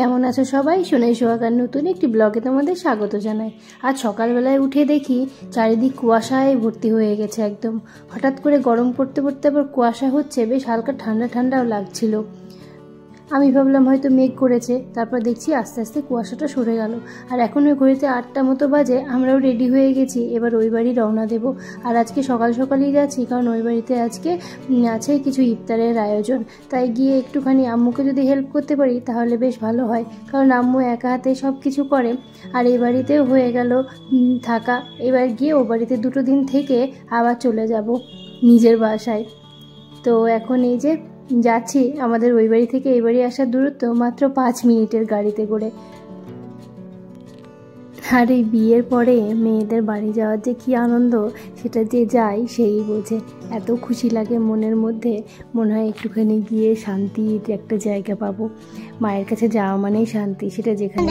কেমন আছো সবাই? সোনাই সোহাগার নতুন একটি ব্লগে তোমাদের স্বাগত জানাই। আজ সকালবেলায় উঠে দেখি চারিদিক কুয়াশায় ভর্তি হয়ে গেছে একদম। হঠাৎ করে গরম পড়তে পড়তে আবার কুয়াশা হচ্ছে, বেশ হালকা ঠান্ডা ঠান্ডাও লাগছিল। আমি ভাবলাম হয়তো মেঘ করেছে, তারপর দেখছি আস্তে আস্তে কুয়াশাটা সরে গেল। আর এখন ওই ঘড়িতে 8টা মতো বাজে, আমরাও রেডি হয়ে গেছি, এবার ওই বাড়ি রওনা দেব। আর আজকে সকাল সকালই যাচ্ছি, কারণ ওই বাড়িতে আজকে আছে কিছু ইফতারের আয়োজন। তাই গিয়ে একটুখানি আম্মুকে যদি হেল্প করতে পারি তাহলে বেশ ভালো হয়, কারণ আম্মু একা হাতে সব কিছু করে। আর এই বাড়িতেও হয়ে গেল থাকা, এবার গিয়ে ও বাড়িতে 2 দিন থেকে আবার চলে যাব নিজের বাসায়। তো এখন এই যে যাচ্ছি, আমাদের ওই বাড়ি থেকে এই বাড়ি আসার দূরত্ব মাত্র 5 মিনিটের গাড়িতে করে। আর এই বিয়ের পরে মেয়েদের বাড়ি যাওয়ার যে কী আনন্দ, সেটা যে যায় সেই বোঝে। এত খুশি লাগে মনের মধ্যে, মনে হয় একটুখানি গিয়ে শান্তির একটা জায়গা পাবো। মায়ের কাছে যাওয়া মানেই শান্তি, সেটা যেখানে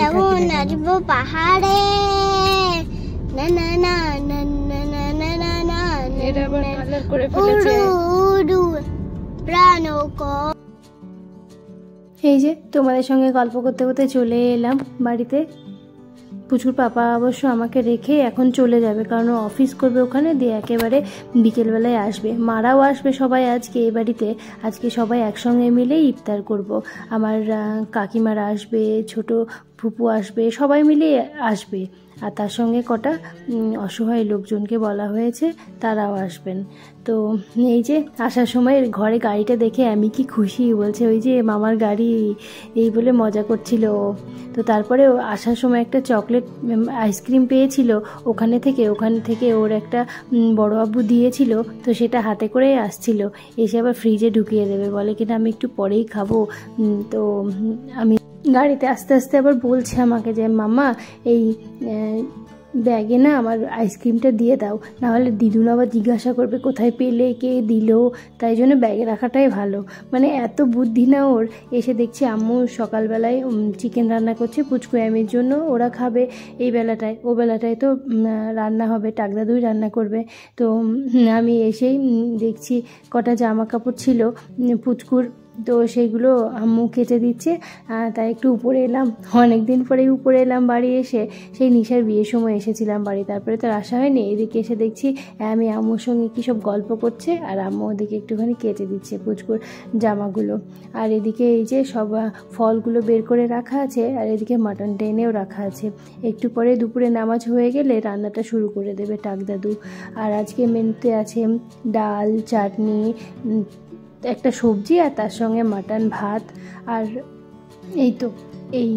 পাহাড়ে। এই যে তোমাদের সঙ্গে গল্প করতে করতে চলে এলাম বাড়িতে। পুচুর পাপা অবশ্য আমাকে রেখে এখন চলে যাবে, কারণ ও অফিস করবে ওখানে, দিয়ে একেবারে বিকেলবেলায় আসবে। মারাও আসবে সবাই আজকে এই বাড়িতে। আজকে সবাই একসঙ্গে মিলেই ইফতার করব। আমার কাকিমারা আসবে, ছোট ফুপু আসবে, সবাই মিলে আসবে। আর তার সঙ্গে কটা অসহায় লোকজনকে বলা হয়েছে, তারাও আসবেন। তো এই যে আসার সময় ঘরে গাড়িটা দেখে আমি কি খুশি, বলছে ওই যে মামার গাড়ি, এই বলে মজা করছিল। তো তারপরে আসার সময় একটা চকলেট আইসক্রিম পেয়েছিল ওখান থেকে ওর একটা বড় আব্বু দিয়েছিল, তো সেটা হাতে করেই আসছিল। এসে আবার ফ্রিজে ঢুকিয়ে দেবে, বলে কিনা আমি একটু পরেই খাবো। তো আমি গাড়িতে আস্তে আস্তে আবার বলছে আমাকে যে মামা এই ব্যাগে না আমার আইসক্রিমটা দিয়ে দাও, নাহলে দিদুন আবার জিজ্ঞাসা করবে কোথায় পেলে, কে দিল। তাই জন্য ব্যাগে রাখাটাই ভালো। মানে এত বুদ্ধি না ওর। এসে দেখছি আম্মু সকালবেলায় চিকেন রান্না করছে পুচকু আমির জন্য, ওরা খাবে এই বেলাটায়। ও বেলাটায় তো রান্না হবে, টাকদাদুই রান্না করবে। তো আমি এসেই দেখছি কটা জামা কাপড় ছিল পুচকুর, তো সেইগুলো আম্মু কেচে দিচ্ছে। তাই একটু উপরে এলাম, অনেক দিন পরেই উপরে এলাম বাড়ি এসে। সেই নিশার বিয়ের সময় এসেছিলাম বাড়ি, তারপরে তো আসা হয়নি। এদিকে এসে দেখছি আমি আম্মুর সঙ্গে কী সব গল্প করছে, আর আম্মু ওদিকে একটুখানি কেচে দিচ্ছে পুচকুর জামাগুলো। আর এদিকে এই যে সব ফলগুলো বের করে রাখা আছে, আর এদিকে মাটনটা এনেও রাখা আছে। একটু পরে দুপুরে নামাজ হয়ে গেলে রান্নাটা শুরু করে দেবে টাকদাদু। আর আজকে মেনুতে আছে ডাল, চাটনি, একটা সবজি, আর তার সঙ্গে মাটন, ভাত। আর এই তো এই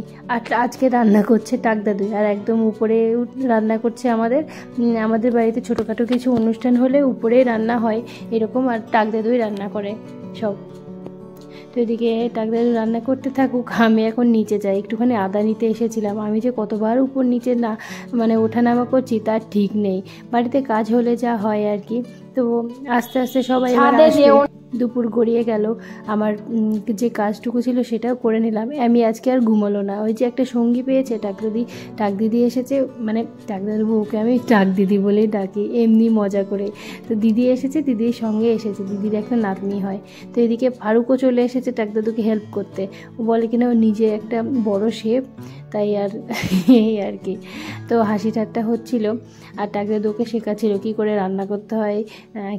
আজকে রান্না করছে টাকদাদুই। আর একদম উপরে রান্না করছে আমাদের বাড়িতে ছোটোখাটো কিছু অনুষ্ঠান হলে উপরেই রান্না হয় এরকম, আর টাকদাদুই রান্না করে সব। তো এদিকে টাকদাদু রান্না করতে থাকুক, আমি এখন নিচে যাই। একটুখানি আদা নিতে এসেছিলাম। আমি যে কতবার উপর নিচে না মানে ওঠানামা করছি তার ঠিক নেই, বাড়িতে কাজ হলে যা হয় আর কি। তো আস্তে আস্তে সবাই দুপুর গড়িয়ে গেল, আমার যে কাজটুকু ছিল সেটাও করে নিলাম। আমি আজকে আর ঘুমালো না, ওই যে একটা সঙ্গী পেয়েছে টাকদিদি এসেছে, মানে টাকদাদু বউকে আমি টাকদিদি বলেই ডাকি এমনি মজা করে। তো দিদি এসেছে, দিদির সঙ্গে এসেছে, দিদির একটা নাতনি হয়। তো এদিকে ফারুকও চলে এসেছে টাকদাদুকে হেল্প করতে। ও বলে কিনা ও নিজে একটা বড় শেফ, তাই আর এই আর কি। তো হাসি ঠাট্টা হচ্ছিল, আর টাকদাদুকে শেখাচ্ছিল কী করে রান্না করতে হয়,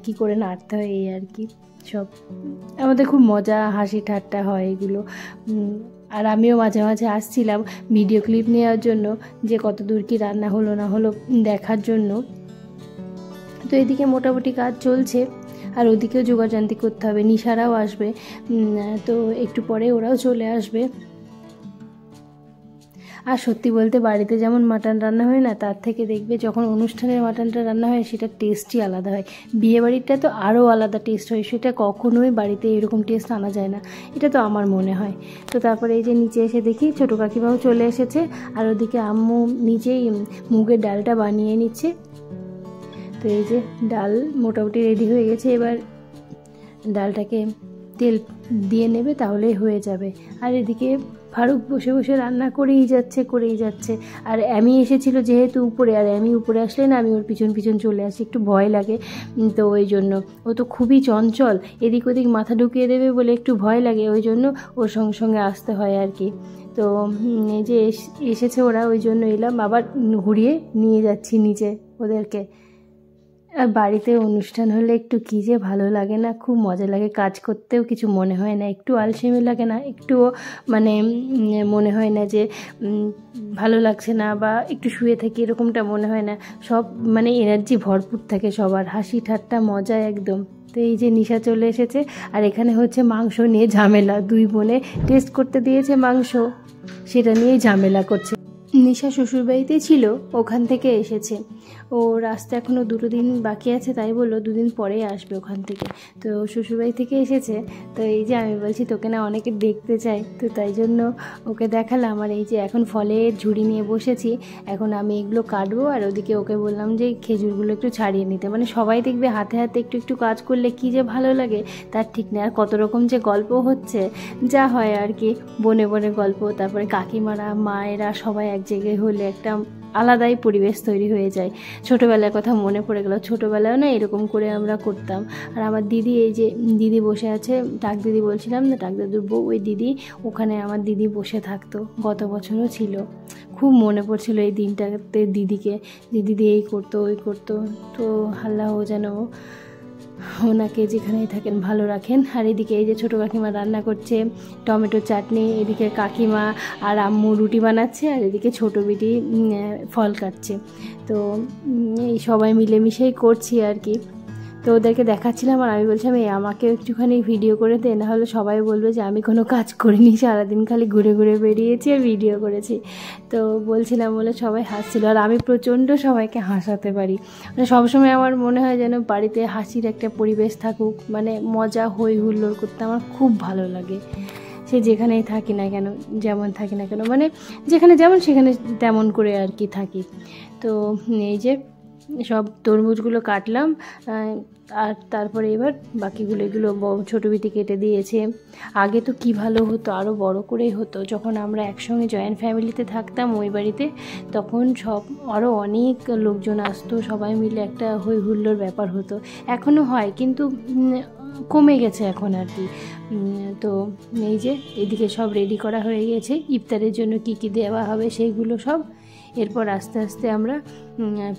কী করে নাড়তে হয়, এই আর কি। সব আমাদের খুব মজা হাসি ঠাট্টা হয় এগুলো। আর আমিও মাঝে মাঝে আসছিলাম ভিডিও ক্লিপ নেওয়ার জন্য, যে কত দূর কী রান্না হলো না হলো দেখার জন্য। তো এদিকে মোটামুটি কাজ চলছে, আর ওদিকেও জোগাড়জান্তি করতে হবে। নিশারাও আসবে, তো একটু পরে ওরাও চলে আসবে। আর সত্যি বলতে বাড়িতে যেমন মাটন রান্না হয় না, তার থেকে দেখবে যখন অনুষ্ঠানের মাটনটা রান্না হয় সেটা টেস্টই আলাদা হয়। বিয়েবাড়িটা তো আরও আলাদা টেস্ট হয়, সেটা কখনোই বাড়িতে এরকম টেস্ট আনা যায় না, এটা তো আমার মনে হয়। তো তারপরে এই যে নিচে এসে দেখি ছোটো কাকিমাও চলে এসেছে, আর ওদিকে আম্মু নিজেই মুগের ডালটা বানিয়ে নিচ্ছে। তো এই যে ডাল মোটামুটি রেডি হয়ে গেছে, এবার ডালটাকে তেল দিয়ে নেবে, তাহলেই হয়ে যাবে। আর এদিকে ফারুক বসে বসে রান্না করেই যাচ্ছে। আর আমি এসেছিল যেহেতু উপরে, আর আমি উপরে আসলে না আমি ওর পিছন পিছন চলে আসি, একটু ভয় লাগে। তো ওই জন্য ও তো খুবই চঞ্চল, এদিক ওদিক মাথা ঢুকিয়ে দেবে বলে একটু ভয় লাগে, ওই জন্য ওর সঙ্গে সঙ্গে আসতে হয় আর কি। তো এই যে এসেছে ওরা, ওই জন্য এলাম, আবার ঘুরিয়ে নিয়ে যাচ্ছি নিচে ওদেরকে। আর বাড়িতে অনুষ্ঠান হলে একটু কী যে ভালো লাগে না, খুব মজা লাগে, কাজ করতেও কিছু মনে হয় না, একটু আলসেমি লাগে না, একটুও মানে মনে হয় না যে ভালো লাগছে না বা একটু শুয়ে থাকি, এরকমটা মনে হয় না। সব মানে এনার্জি ভরপুর থাকে সবার, হাসি ঠাট্টা মজা একদম। তো এই যে নিশা চলে এসেছে, আর এখানে হচ্ছে মাংস নিয়ে ঝামেলা, দুই বোনে টেস্ট করতে দিয়েছে মাংস, সেটা নিয়েই ঝামেলা করছে। নিশা শ্বশুরবাড়িতেই ছিল, ওখান থেকে এসেছে, ও রাস্তা এখনও 2 দিন বাকি আছে, তাই বললো 2 দিন পরেই আসবে ওখান থেকে। তো শ্বশুরবাড়ি থেকে এসেছে, তো এই যে আমি বলছি তোকে না অনেকে দেখতে চাই, তো তাই জন্য ওকে দেখালাম। আর এই যে এখন ফলের ঝুড়ি নিয়ে বসেছি, এখন আমি এগুলো কাটবো, আর ওদিকে ওকে বললাম যে খেজুরগুলো একটু ছাড়িয়ে নিতে। মানে সবাই দেখবে হাতে হাতে একটু একটু কাজ করলে কী যে ভালো লাগে তার ঠিক নেই। আর কত রকম যে গল্প হচ্ছে, যা হয় আর কি, বনে বনে গল্প, তারপরে কাকিমারা মায়েরা সবাই এক জায়গায় হলে একটা আলাদাই পরিবেশ তৈরি হয়ে যায়। ছোটোবেলার কথা মনে পড়ে গেল, ছোটোবেলাও না এরকম করে আমরা করতাম। আর আমার দিদি, এই যে দিদি বসে আছে, টাক দিদি বলছিলাম না, টাক দাদুর বউ, ওই দিদি, ওখানে আমার দিদি বসে থাকতো, গত বছরও ছিল। খুব মনে পড়ছিল এই দিনটাতে দিদিকে, যে দিদি এই করতো ওই করতো। তো আল্লাহ যেন ওনাকে যেখানেই থাকেন ভালো রাখেন। আর এদিকে এই যে ছোটো কাকিমা রান্না করছে টমেটো চাটনি, এদিকে কাকিমা আর আম্মু রুটি বানাচ্ছে, আর এদিকে ছোটো বিটি ফল কাটছে। তো এই সবাই মিলেমিশেই করছি আর কি। তো ওদেরকে দেখাচ্ছিলাম, আর আমি বলছিলাম এই আমাকে একটুখানি ভিডিও করে দে, নাহলে সবাই বলবে যে আমি কোনো কাজ করিনি, সারাদিন খালি ঘুরে ঘুরে বেরিয়েছি আর ভিডিও করেছি। তো বলছিলাম বলে সবাই হাসছিল, আর আমি প্রচণ্ড সবাইকে হাসাতে পারি। মানে সবসময় আমার মনে হয় যেন বাড়িতে হাসির একটা পরিবেশ থাকুক, মানে মজা হই হুল্লোড় করতে আমার খুব ভালো লাগে। সে যেখানেই থাকি না কেন, যেমন থাকি না কেন, মানে যেখানে যেমন সেখানে তেমন করে আর কি থাকি। তো এই যে সব তরমুজগুলো কাটলাম, আর তারপরে এবার বাকিগুলো এগুলো ছোটো বিটি কেটে দিয়েছে। আগে তো কি ভালো হতো, আরও বড় করেই হতো, যখন আমরা একসঙ্গে জয়েন্ট ফ্যামিলিতে থাকতাম ওই বাড়িতে, তখন সব আরও অনেক লোকজন আসতো, সবাই মিলে একটা হই হুল্লোড় ব্যাপার হতো। এখনও হয় কিন্তু কমে গেছে এখন আর কি। তো এই যে এদিকে সব রেডি করা হয়ে গেছে, ইফতারের জন্য কি কি দেওয়া হবে সেইগুলো সব। এরপর আস্তে আস্তে আমরা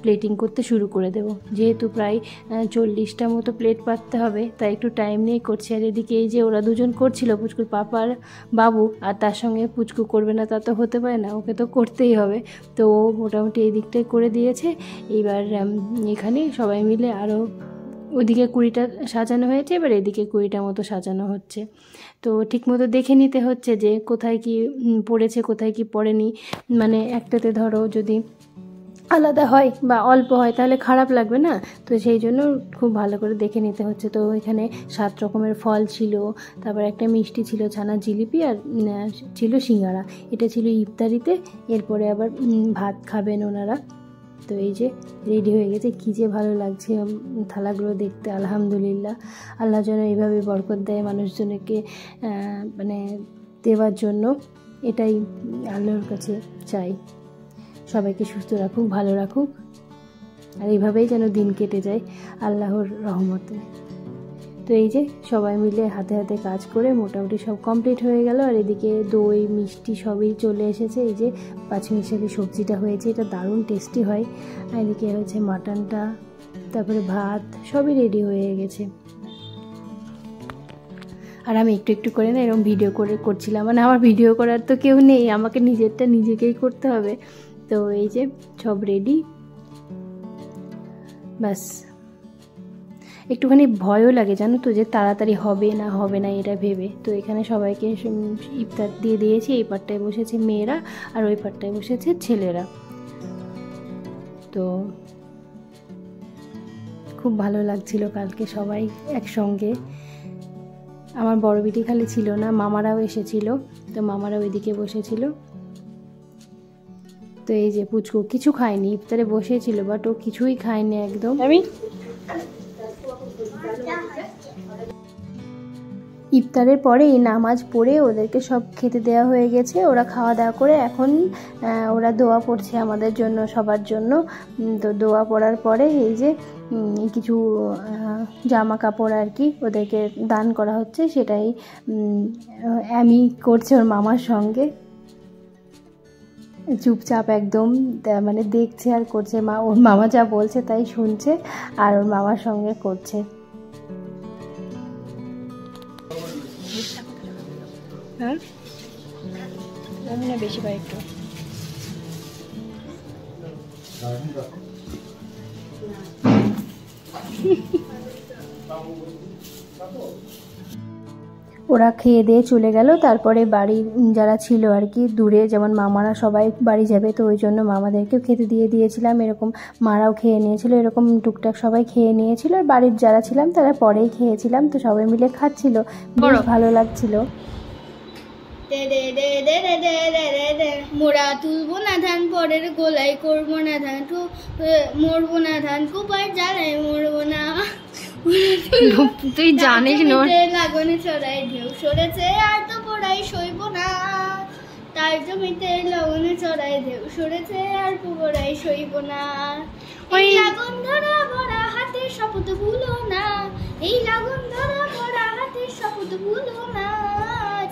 প্লেটিং করতে শুরু করে দেব, যেহেতু প্রায় 40টা মতো প্লেট পাততে হবে, তাই একটু টাইম নিয়ে করছি। আর এদিকে এই যে ওরা দুজন করছিল, পুচকুর পাপার বাবু, আর তার সঙ্গে পুচকু করবে না তা তো হতে পারে না, ওকে তো করতেই হবে। তো ও মোটামুটি এই দিকটাই করে দিয়েছে। এইবার এখানে সবাই মিলে আরও ওদিকে 20টা সাজানো হয়েছে, এবার এদিকে 20টা মতো সাজানো হচ্ছে। তো ঠিকমতো দেখে নিতে হচ্ছে যে কোথায় কি পড়েছে কোথায় কি পড়েনি, মানে একটাতে ধরো যদি আলাদা হয় বা অল্প হয় তাহলে খারাপ লাগবে না, তো সেই জন্য খুব ভালো করে দেখে নিতে হচ্ছে। তো এখানে 7 রকমের ফল ছিল, তারপর একটা মিষ্টি ছিল, ছানা জিলিপি, আর ছিল সিঙ্গারা, এটা ছিল ইফতারিতে। এরপরে আবার ভাত খাবেন ওনারা। তো এই যে রেডি হয়ে গেছে, কী যে ভালো লাগছে থালাগুলো দেখতে। আলহামদুলিল্লাহ, আল্লাহ যেন এইভাবে বরকত দেয় মানুষজনকে, মানে দেওয়ার জন্য, এটাই আল্লাহর কাছে চাই। সবাইকে সুস্থ রাখুক, ভালো রাখুক, আর এইভাবেই যেন দিন কেটে যায় আল্লাহর রহমতে। তো এই যে সবাই মিলে হাতে হাতে কাজ করে মোটামুটি সব কমপ্লিট হয়ে গেল। আর এদিকে দই মিষ্টি সবই চলে এসেছে। এই যে পাঁচমিশালি সবজিটা হয়েছে, এটা দারুণ টেস্টি হয়। আর এদিকে হয়েছে মাটনটা, তারপরে ভাত, সবই রেডি হয়ে গেছে। আর আমি একটু একটু করে না এরকম ভিডিও করছিলাম, মানে আমার ভিডিও করার তো কেউ নেই, আমাকে নিজেরটা নিজেকেই করতে হবে। তো এই যে সব রেডি, ব্যাস। একটুখানি ভয়ও লাগে জানো তো, যে তাড়াতাড়ি হবে না এটা ভেবে। তো এখানে সবাইকে ইফতার দিয়ে দিয়েছি, এই পাটটায় বসেছে মেয়েরা আর ওই পাটটায় বসেছে ছেলেরা। তো খুব ভালো লাগছিল কালকে সবাই একসঙ্গে। আমার বড় বিটি খালি ছিল না, মামারাও এসেছিল, তো মামারা ওইদিকে বসেছিল। তো এই যে পুচকু কিছু খায়নি, ইফতারে বসেছিল বাট ও কিছুই খায়নি একদম। ইফতারের পরে নামাজ পড়ে ওদেরকে সব খেতে দেওয়া হয়ে গেছে, ওরা খাওয়া দাওয়া করে এখন ওরা দোয়া পড়ছে আমাদের জন্য, সবার জন্য। তো দোয়া পড়ার পরে এই যে কিছু জামা কাপড় আর কি ওদেরকে দান করা হচ্ছে, সেটাই আমি করছে ওর মামার সঙ্গে। চুপচাপ একদম মানে দেখছে আর করছে, ওর মামা যা বলছে তাই শুনছে আর ওর মামার সঙ্গে করছে। হ্যাঁ বেশি বার একটু ওরা খেয়ে দিয়ে চলে গেল। তারপরে বাড়ি যারা ছিল আর কি দূরে, যেমন মামারা সবাই বাড়ি যাবে, তো ওই জন্য মামাদেরকেও খেতে দিয়ে দিয়েছিলাম। এরকম মারাও খেয়ে নিয়েছিল, এরকম টুকটাক সবাই খেয়ে নিয়েছিল। আর বাড়ির যারা ছিলাম তারা পরেই খেয়েছিলাম, তো সবাই মিলে খাচ্ছিল, বেশ ভালো লাগছিল। মোরা তুলবো না ধান পরের গোলাই করবো না ধান, মরবো না ধান কুপার জ্বালাই মরবো না। তুই জানিস লাগনে চড়াই ঢেউ সরেছে আর তো পড়াই সইব না, তার জমিতে লগনে চড়াই ঢেউ সরেছে আর তো পড়াই সইব না। এই লাগুন ধরা ভরা হাতের শপথ ভুলো না, এই লাগুন ধরা ভরা হাতের শপথ ভুলো না,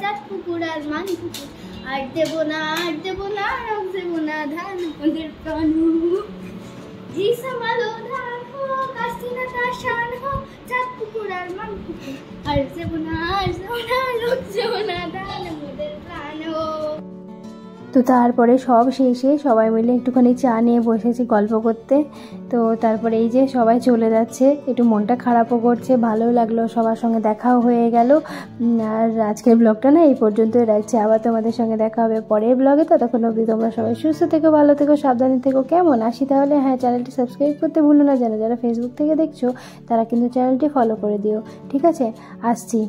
জাত পুকুর আর মান পুকুর আর দেবো না, আর দেবো না, রং দেবো না ধান ওদের প্রাণ। জি সামালো ধান হো কাস্তি না কাশান হো, জাত পুকুর আর মান পুকুর আর দেবো না, আর দেবো না, রং দেবো না ধান ওদের প্রাণ। তো তারপরে সব শেষে সবাই মিলে একটুখানি চা নিয়ে বসেছি গল্প করতে। তো তারপরে এই যে সবাই চলে যাচ্ছে, একটু মনটা খারাপও করছে, ভালো লাগলো, সবার সঙ্গে দেখাও হয়ে গেল। আর আজকের ব্লগটা না এই পর্যন্তই রাখছি, আবার তোমাদের সঙ্গে দেখা হবে পরের ব্লগে। ততক্ষণ অবধি তোমরা সবাই সুস্থ থেকো, ভালো থেকো, সাবধানে থেকো, কেমন? আসি তাহলে। হ্যাঁ, চ্যানেলটি সাবস্ক্রাইব করতে ভুলো না, যারা ফেসবুক থেকে দেখছো তারা কিন্তু চ্যানেলটি ফলো করে দিও, ঠিক আছে? আসছি।